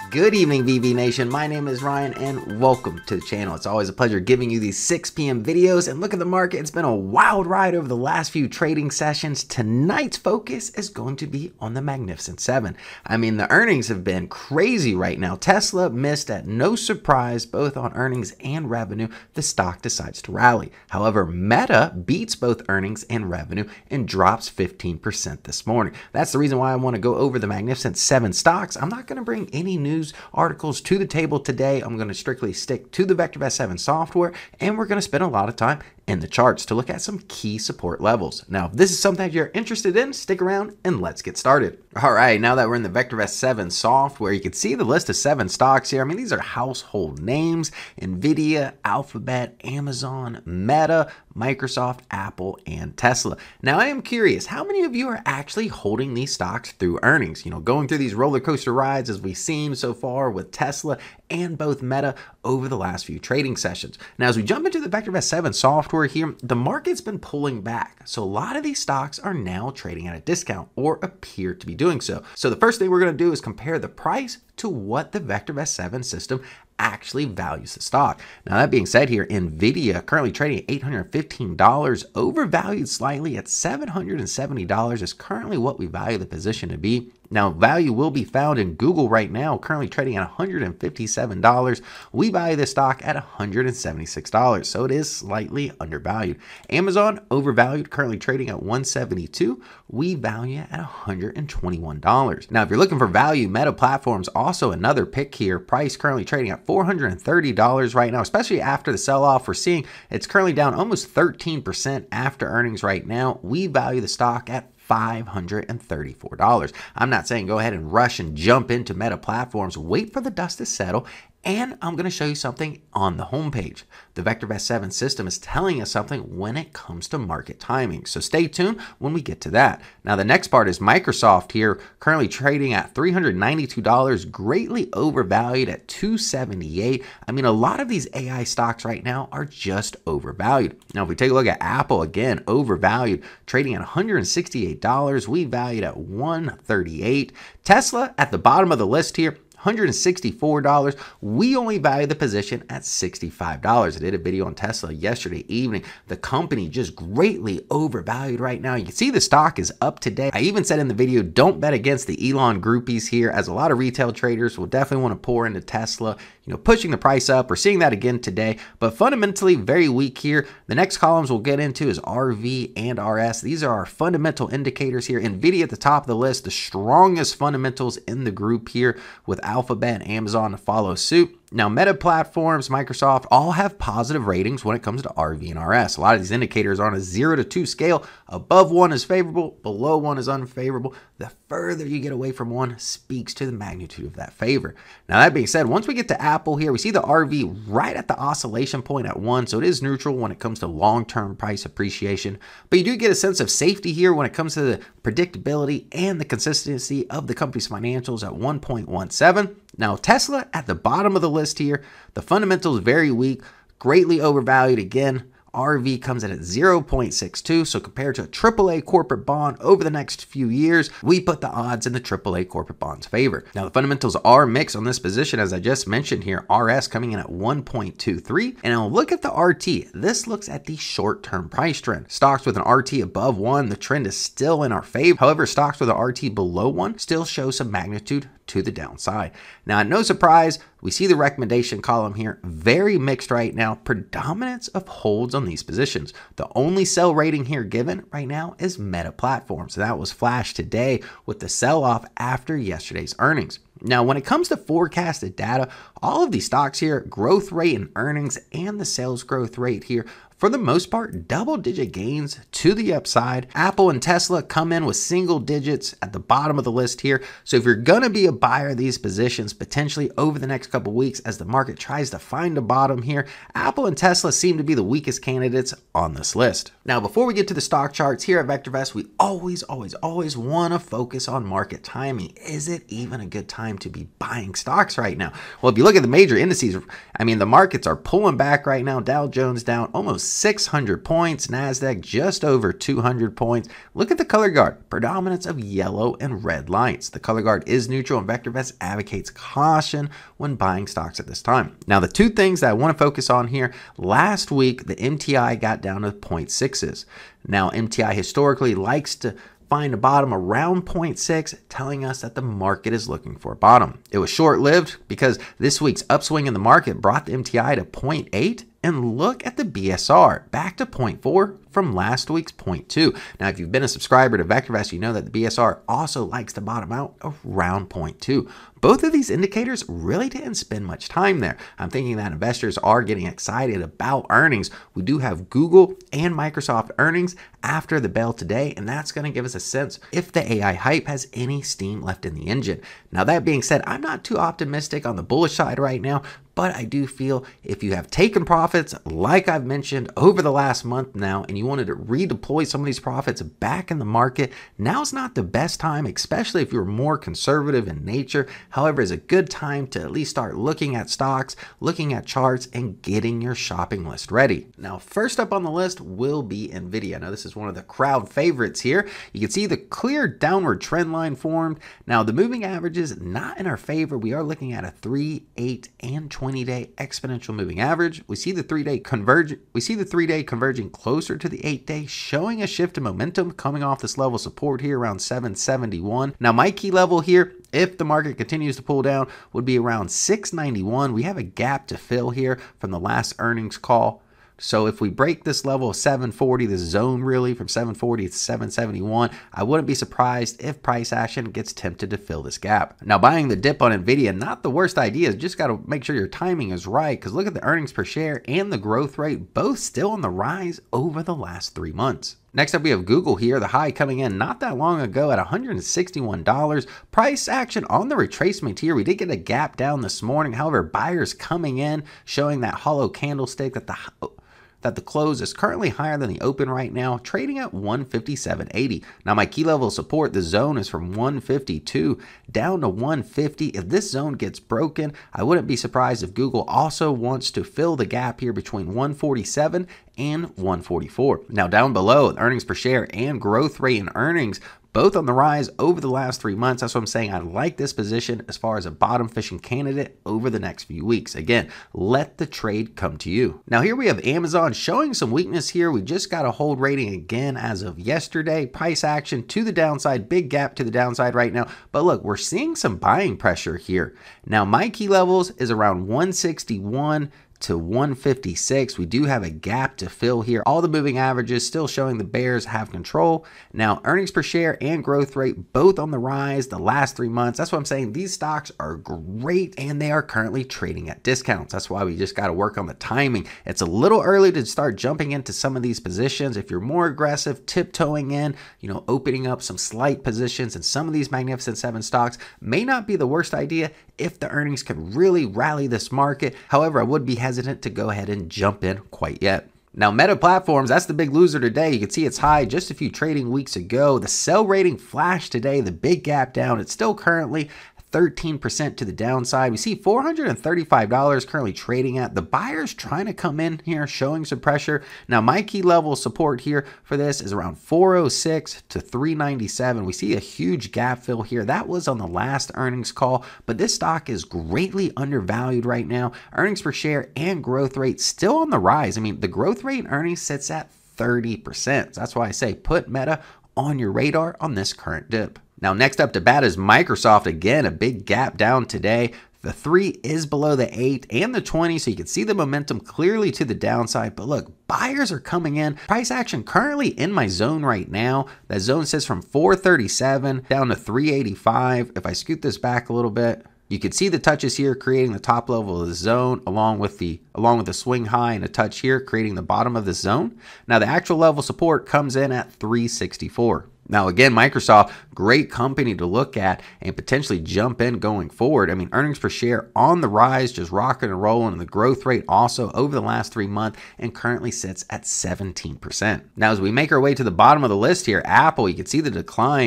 Good evening, VV Nation. My name is Ryan and welcome to the channel. It's always a pleasure giving you these 6 p.m. videos. And look at the market. It's been a wild ride over the last few trading sessions. Tonight's focus is going to be on the Magnificent Seven. I mean, the earnings have been crazy right now. Tesla missed at no surprise, both on earnings and revenue. The stock decides to rally. However, Meta beats both earnings and revenue and drops 15% this morning. That's the reason why I want to go over the Magnificent Seven stocks. I'm not going to bring any news articles to the table today. I'm going to strictly stick to the VectorVest 7 software, and we're going to spend a lot of time in the charts to look at some key support levels. Now, if this is something that you're interested in, stick around and let's get started. All right, now that we're in the VectorVest 7 software, you can see the list of 7 stocks here. I mean, these are household names: Nvidia, Alphabet, Amazon, Meta, Microsoft, Apple, and Tesla. Now, I am curious, how many of you are actually holding these stocks through earnings? You know, going through these roller coaster rides as we've seen so far with Tesla and both Meta over the last few trading sessions. Now, as we jump into the VectorVest 7 software here, the market's been pulling back. So a lot of these stocks are now trading at a discount or appear to be doing so. So the first thing we're going to do is compare the price to what the VectorVest 7 system actually values the stock. Now, that being said here, Nvidia currently trading at $815, overvalued slightly at $770 is currently what we value the position to be. Now, value will be found in Google right now, currently trading at $157. We value this stock at $176, so it is slightly undervalued. Amazon, overvalued, currently trading at $172. We value it at $121. Now, if you're looking for value, Meta Platforms, also another pick here. Price currently trading at $430 right now, especially after the sell-off. We're seeing it's currently down almost 13% after earnings right now. We value the stock at $534. I'm not saying go ahead and rush and jump into Meta Platforms. Wait for the dust to settle. And I'm going to show you something on the homepage. The VectorVest 7 system is telling us something when it comes to market timing. So stay tuned when we get to that. Now, the next part is Microsoft here, currently trading at $392, greatly overvalued at $278. I mean, a lot of these AI stocks right now are just overvalued. Now, if we take a look at Apple, again, overvalued, trading at $168. We valued at $138. Tesla at the bottom of the list here, $164. We only value the position at $65. I did a video on Tesla yesterday evening. The company just greatly overvalued right now. You can see the stock is up today. I even said in the video, don't bet against the Elon groupies here, as a lot of retail traders will definitely want to pour into Tesla, you know, pushing the price up. We're seeing that again today, but fundamentally very weak here. The next columns we'll get into is RV and RS. These are our fundamental indicators here. Nvidia at the top of the list, the strongest fundamentals in the group here, with Alphabet and Amazon to follow suit. Now, Meta Platforms, Microsoft, all have positive ratings when it comes to RV and RS. A lot of these indicators are on a 0 to 2 scale. Above 1 is favorable, below 1 is unfavorable. The further you get away from 1 speaks to the magnitude of that favor. Now, that being said, once we get to Apple here, we see the RV right at the oscillation point at 1, so it is neutral when it comes to long-term price appreciation. But you do get a sense of safety here when it comes to the predictability and the consistency of the company's financials at 1.17. Now, Tesla at the bottom of the list here, the fundamentals very weak, greatly overvalued again. RV comes in at 0.62, so compared to a AAA corporate bond over the next few years, we put the odds in the AAA corporate bond's favor. Now, the fundamentals are mixed on this position, as I just mentioned here. RS coming in at 1.23, and I'll look at the RT. This looks at the short-term price trend. Stocks with an RT above 1, the trend is still in our favor. However, stocks with an RT below 1 still show some magnitude to the downside. Now, no surprise, we see the recommendation column here, very mixed right now, predominance of holds on these positions. The only sell rating here given right now is Meta Platforms. That was flashed today with the sell-off after yesterday's earnings. Now, when it comes to forecasted data, all of these stocks here, growth rate and earnings and the sales growth rate here, for the most part, double-digit gains to the upside. Apple and Tesla come in with single digits at the bottom of the list here. So if you're going to be a buyer of these positions, potentially over the next couple weeks as the market tries to find a bottom here, Apple and Tesla seem to be the weakest candidates on this list. Now, before we get to the stock charts here at VectorVest, we always want to focus on market timing. Is it even a good time to be buying stocks right now? Well, if you look at the major indices, I mean, the markets are pulling back right now. Dow Jones down almost 600 points, NASDAQ just over 200 points. Look at the color guard, predominance of yellow and red lights. The color guard is neutral and VectorVest advocates caution when buying stocks at this time. Now, the two things that I want to focus on here, last week, the MTI got down to 0.6s. Now, MTI historically likes to find a bottom around 0.6, telling us that the market is looking for a bottom. It was short-lived because this week's upswing in the market brought the MTI to 0.8, and look at the BSR, back to 0.4 from last week's 0.2. Now, if you've been a subscriber to VectorVest, you know that the BSR also likes to bottom out around 0.2. Both of these indicators really didn't spend much time there. I'm thinking that investors are getting excited about earnings. We do have Google and Microsoft earnings after the bell today, and that's going to give us a sense if the AI hype has any steam left in the engine. Now, that being said, I'm not too optimistic on the bullish side right now, but I do feel if you have taken profits, like I've mentioned over the last month now, and you wanted to redeploy some of these profits back in the market, now's not the best time, especially if you're more conservative in nature. However, it's a good time to at least start looking at stocks, looking at charts, and getting your shopping list ready. Now, first up on the list will be Nvidia. Now, this is one of the crowd favorites here. You can see the clear downward trend line formed. Now, the moving average is not in our favor. We are looking at a 3, 8, and 20-day exponential moving average. We see the 3-day converging closer to the 8-day, showing a shift in momentum coming off this level of support here around 771. Now, my key level here, if the market continues to pull down, would be around 691. We have a gap to fill here from the last earnings call. So if we break this level of 740, this zone really from 740 to 771, I wouldn't be surprised if price action gets tempted to fill this gap. Now, buying the dip on Nvidia, not the worst idea. Just got to make sure your timing is right, because look at the earnings per share and the growth rate, both still on the rise over the last 3 months. Next up, we have Google here, the high coming in not that long ago at $161. Price action on the retracement here. We did get a gap down this morning. However, buyers coming in, showing that hollow candlestick that the close is currently higher than the open right now, trading at 157.80. Now, my key level of support, the zone is from 152 down to 150. If this zone gets broken, I wouldn't be surprised if Google also wants to fill the gap here between 147 and 144. Now, down below, earnings per share and growth rate in earnings, both on the rise over the last 3 months. That's what I'm saying. I like this position as far as a bottom fishing candidate over the next few weeks. Again, let the trade come to you. Now, here we have Amazon showing some weakness here. We just got a hold rating again as of yesterday. Price action to the downside, big gap to the downside right now. But look, we're seeing some buying pressure here. Now, my key levels is around 161 to 156. We do have a gap to fill here. All the moving averages still showing the bears have control. Now, earnings per share and growth rate both on the rise the last 3 months. That's what I'm saying. These stocks are great and they are currently trading at discounts. That's why we just got to work on the timing. It's a little early to start jumping into some of these positions. If you're more aggressive, tiptoeing in, opening up some slight positions in some of these Magnificent Seven stocks may not be the worst idea if the earnings could really rally this market. However, I would be hesitant to go ahead and jump in quite yet. Now, Meta Platforms, that's the big loser today. You can see it's high just a few trading weeks ago. The sell rating flashed today, the big gap down. It's still currently 13% to the downside. We see $435 currently trading at. The buyers trying to come in here, showing some pressure. Now, my key level of support here for this is around 406 to 397. We see a huge gap fill here. That was on the last earnings call, but this stock is greatly undervalued right now. Earnings per share and growth rate still on the rise. I mean, the growth rate in earnings sits at 30%. That's why I say put Meta on your radar on this current dip. Now, next up to bat is Microsoft. Again, a big gap down today. The 3 is below the 8 and the 20, so you can see the momentum clearly to the downside. But look, buyers are coming in. Price action currently in my zone right now. That zone says from 437 down to 385. If I scoot this back a little bit, you can see the touches here creating the top level of the zone along with the swing high and a touch here creating the bottom of the zone. Now, the actual level support comes in at 364. Now, again, Microsoft, great company to look at and potentially jump in going forward. I mean, earnings per share on the rise, just rocking and rolling, and the growth rate also over the last 3 months and currently sits at 17%. Now, as we make our way to the bottom of the list here, Apple, you can see the decline,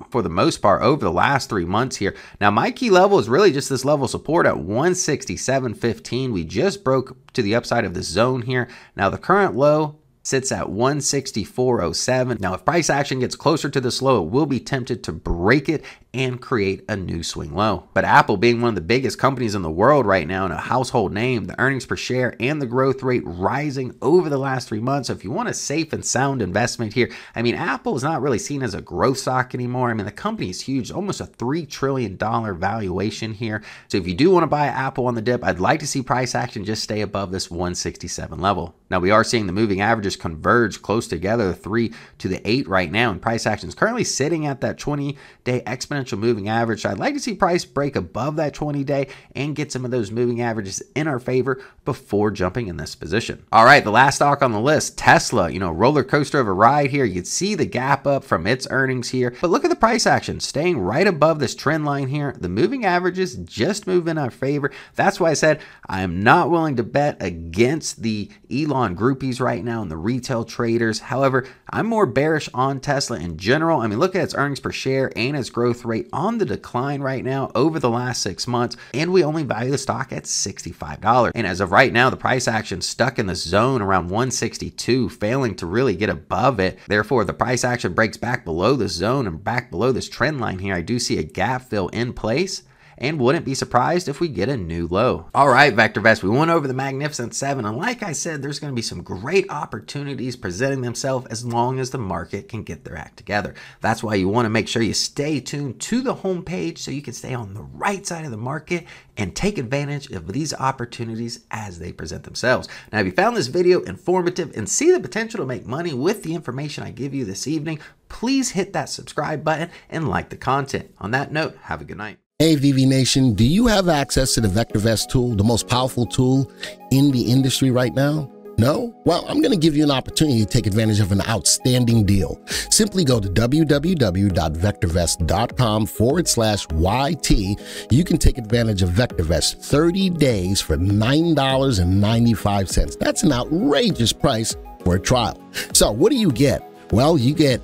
for the most part over the last 3 months here. Now, my key level is really just this level of support at 167.15. We just broke to the upside of this zone here. Now, the current low sits at 164.07. Now, if price action gets closer to this low, it will be tempted to break it and create a new swing low. But Apple, being one of the biggest companies in the world right now and a household name, the earnings per share and the growth rate rising over the last 3 months. So if you want a safe and sound investment here, I mean, Apple is not really seen as a growth stock anymore. I mean, the company is huge, almost a $3 trillion valuation here. So if you do want to buy Apple on the dip, I'd like to see price action just stay above this 167 level. Now, we are seeing the moving averages converge close together, the 3 to the 8 right now, and price action is currently sitting at that 20-day exponential moving average. So I'd like to see price break above that 20-day and get some of those moving averages in our favor before jumping in this position. All right, the last stock on the list, Tesla, roller coaster of a ride here. You can see the gap up from its earnings here, but look at the price action staying right above this trend line here. The moving averages just move in our favor. That's why I said I am not willing to bet against the Elon groupies right now and the retail traders. However, I'm more bearish on Tesla in general. I mean, look at its earnings per share and its growth rate on the decline right now over the last 6 months, and we only value the stock at $65. And as of right now, the price action stuck in the zone around 162, failing to really get above it. Therefore, if the price action breaks back below the zone and back below this trend line here, I do see a gap fill in place, and wouldn't be surprised if we get a new low. All right, VectorVest, we went over the Magnificent Seven, and like I said, there's going to be some great opportunities presenting themselves as long as the market can get their act together. That's why you want to make sure you stay tuned to the homepage so you can stay on the right side of the market and take advantage of these opportunities as they present themselves. Now, if you found this video informative and see the potential to make money with the information I give you this evening, please hit that subscribe button and like the content. On that note, have a good night. Hey, VV Nation, do you have access to the VectorVest tool, the most powerful tool in the industry right now? No? Well, I'm going to give you an opportunity to take advantage of an outstanding deal. Simply go to www.vectorvest.com/YT. You can take advantage of VectorVest 30 days for $9.95. That's an outrageous price for a trial. So what do you get? Well, you get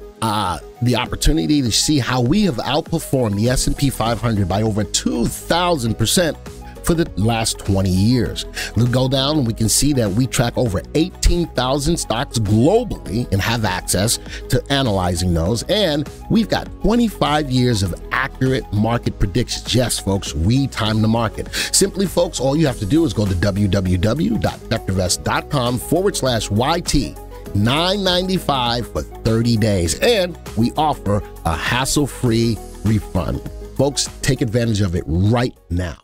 the opportunity to see how we have outperformed the S&P 500 by over 2,000% for the last 20 years. We'll go down and we can see that we track over 18,000 stocks globally and have access to analyzing those. And we've got 25 years of accurate market predictions. Yes, folks, we time the market. Simply, folks, all you have to do is go to www.vectorvest.com/YT. $9.95 for 30 days, and we offer a hassle-free refund. Folks, take advantage of it right now.